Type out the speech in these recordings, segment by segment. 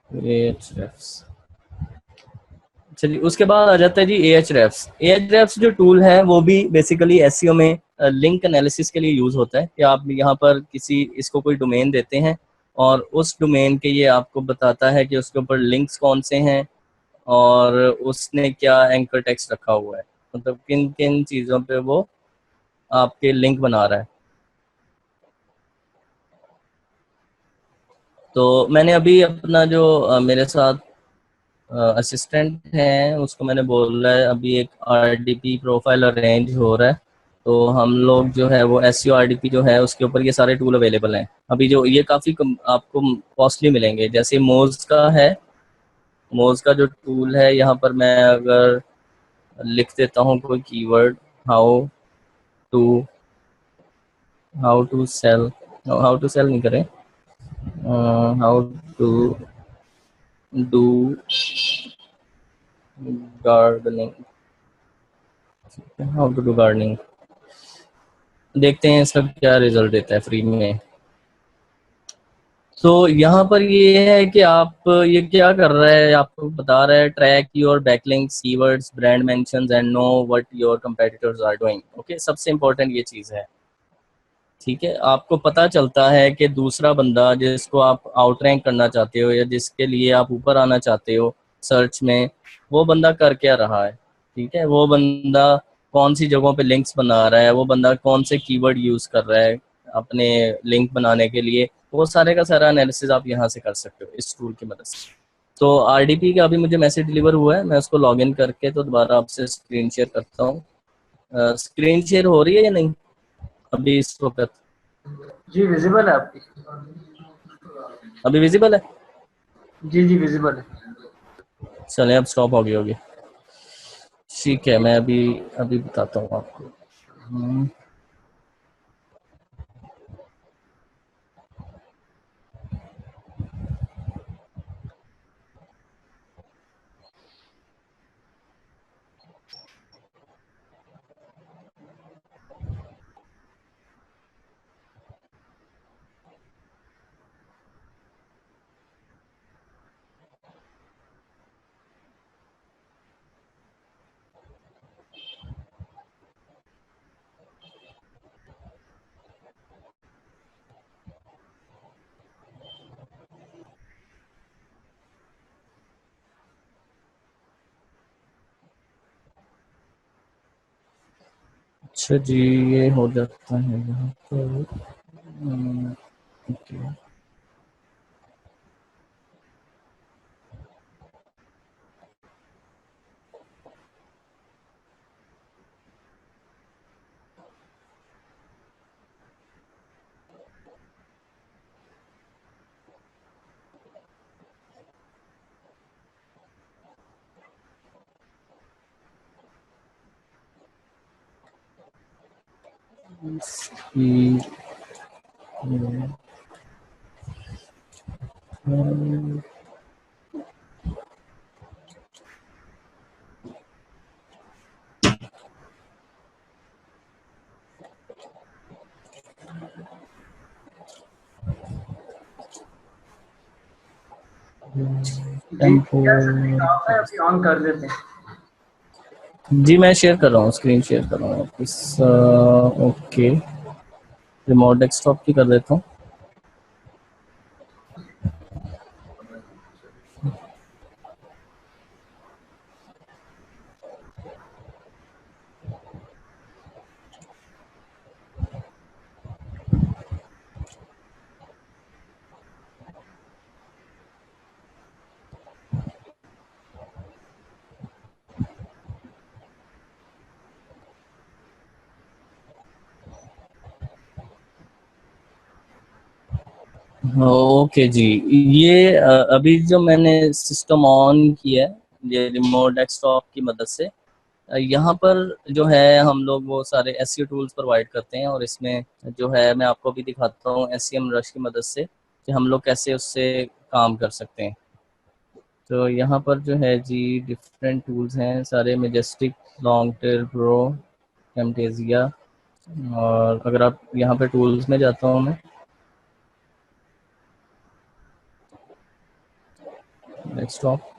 Ahrefs। चलिए उसके बाद आ जाता है जी Ahrefs। Ahrefs जो टूल है वो भी बेसिकली एसईओ में लिंक एनालिसिस के लिए यूज होता है कि आप यहाँ पर किसी इसको कोई डोमेन देते हैं और उस डोमेन के ये आपको बताता है कि उसके ऊपर लिंक्स कौन से हैं और उसने क्या एंकर टेक्स्ट रखा हुआ है, मतलब किन किन चीज़ों पे वो आपके लिंक बना रहा है। तो मैंने अभी अपना जो मेरे साथ असिस्टेंट हैं उसको मैंने बोला है अभी एक आरडीपी प्रोफाइल अरेंज हो रहा है, तो हम लोग जो है वो एसईओ आरडीपी जो है उसके ऊपर ये सारे टूल अवेलेबल हैं। अभी जो ये काफ़ी आपको कॉस्टली मिलेंगे, जैसे मोज का है। मोज का जो टूल है यहाँ पर मैं अगर लिख देता हूँ कोई keyword, how to sell, how to sell नहीं करें, how to do gardening, how to do gardening. देखते हैं इसका क्या रिजल्ट देता है फ्री में। तो यहाँ पर ये है कि आप ये क्या कर रहा है, आपको बता रहा है track your backlinks, keywords, brand mentions and know what your competitors are doing. Okay, सबसे इंपॉर्टेंट ये चीज़ है। ठीक है, आपको पता चलता है कि दूसरा बंदा जिसको आप आउटरैंक करना चाहते हो या जिसके लिए आप ऊपर आना चाहते हो सर्च में, वो बंदा कर क्या रहा है। ठीक है, वो बंदा कौन सी जगहों पे लिंक्स बना रहा है, वो बंदा कौन से कीवर्ड यूज़ कर रहा है अपने लिंक बनाने के लिए, वो सारे का सारा एनालिसिस आप यहाँ से कर सकते हो इस टूल की मदद से। तो आरडीपी का अभी मुझे मैसेज डिलीवर हुआ है, मैं उसको लॉगिन करके तो दोबारा आपसे स्क्रीन शेयर करता हूँ। स्क्रीन शेयर हो रही है या नहीं अभी इस वक्त? जी विजिबल है आपकी। अभी विजिबल है? जी जी विजिबल है। चले अब स्टॉप हो गई होगी। ठीक है, मैं अभी अभी बताता हूँ आपको। हम्म, अच्छा जी, ये हो जाता है यहाँ पर। ओके। जी टेम्पो। क्या सभी काम है, अभी ऑन कर देते हैं। जी मैं शेयर कर रहा हूँ, स्क्रीन शेयर कर रहा हूँ इस ओके, रिमोट डेस्कटॉप की कर देता हूँ। ओके जी, ये अभी जो मैंने सिस्टम ऑन किया है ये रिमोट डेस्कटॉप की मदद से, यहाँ पर जो है हम लोग वो सारे एसईओ टूल्स प्रोवाइड करते हैं और इसमें जो है मैं आपको भी दिखाता हूँ एसईएम रश की मदद से कि हम लोग कैसे उससे काम कर सकते हैं। तो यहाँ पर जो है जी डिफरेंट टूल्स हैं सारे, मेजेस्टिक, लॉन्ग टेल प्रो, कैमटेजिया। और अगर आप यहाँ पे टूल्स में जाता हूँ मैं, डेस्कटॉप।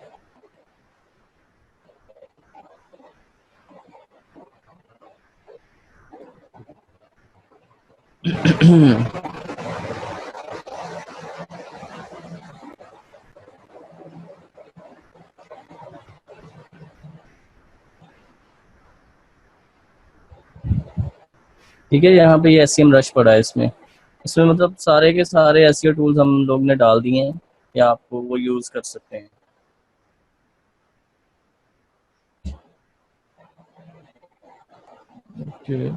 ठीक है, यहाँ पे ये SCM रश पड़ा है इसमें। इसमें मतलब सारे के सारे SEO टूल्स हम लोग ने डाल दिए हैं कि आपको वो यूज़ कर सकते हैं। ओके,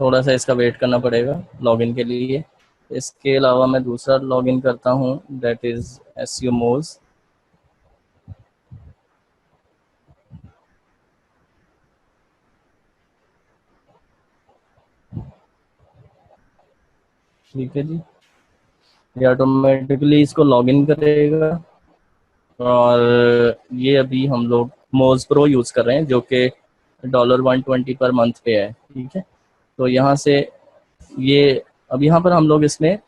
थोड़ा सा इसका वेट करना पड़ेगा लॉगिन के लिए। इसके अलावा मैं दूसरा लॉगिन करता हूँ, दैट इज़ SEO Moz। ठीक है जी, ये ऑटोमेटिकली इसको लॉगिन करेगा। और ये अभी हम लोग मोज प्रो यूज़ कर रहे हैं जो कि $120 पर मंथ पे है। ठीक है, तो यहाँ से ये अब यहाँ पर हम लोग इसमें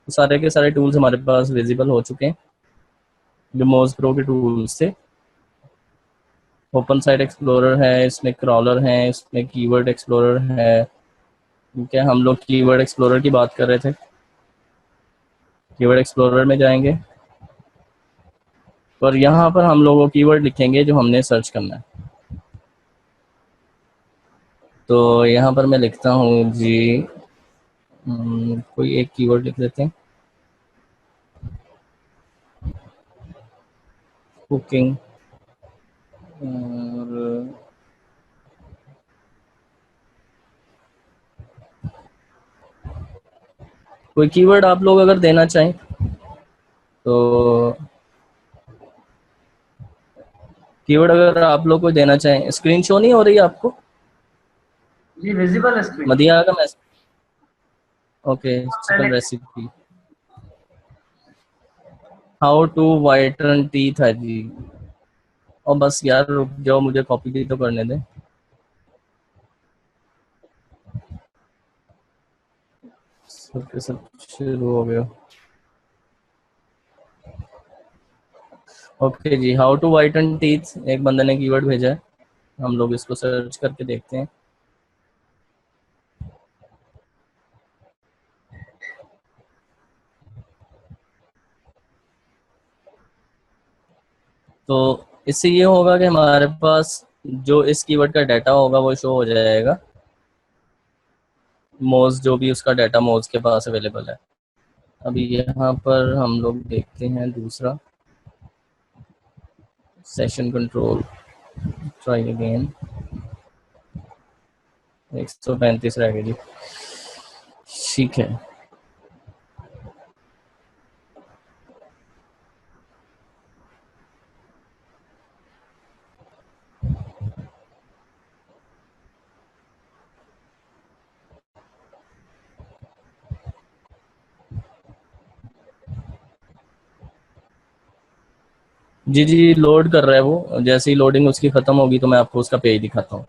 सारे के सारे टूल्स हमारे पास विजिबल हो चुके हैं जो मोज प्रो के टूल्स थे। ओपन साइट एक्सप्लोरर है, इसमें क्रॉलर है, इसमें कीवर्ड एक्सप्लोरर है। ठीक है, हम लोग कीवर्ड एक्सप्लोरर की बात कर रहे थे। कीवर्ड एक्सप्लोरर में जाएंगे और यहाँ पर हम लोगों कीवर्ड लिखेंगे जो हमने सर्च करना है। तो यहाँ पर मैं लिखता हूँ जी, कोई एक कीवर्ड लिख लेते हैं, कुकिंग। और कोई कीवर्ड आप लोग अगर देना चाहें तो कीवर्ड अगर आप लोग को देना चाहें। स्क्रीन शो नहीं हो रही है आपको? जी विजिबल है स्क्रीन। मदिया का message. Okay, chicken recipe. How to whiten teeth है जी। और बस यार रुक जाओ, मुझे कॉपी भी तो करने दें। सब शुरू हो गया। ओके जी, हाउ टू वाइटन टीथ एक बंदे ने कीवर्ड भेजा है, हम लोग इसको सर्च करके देखते हैं। तो इससे ये होगा कि हमारे पास जो इस कीवर्ड का डाटा होगा वो शो हो जाएगा, मोज जो भी उसका डाटा मोज के पास अवेलेबल है। अभी यहाँ पर हम लोग देखते हैं दूसरा सेशन कंट्रोल, ट्राई अगेन। 135 रह गए जी। ठीक है, जी जी लोड कर रहा है वो। जैसे ही लोडिंग उसकी ख़त्म होगी तो मैं आपको उसका पेज दिखाता हूँ।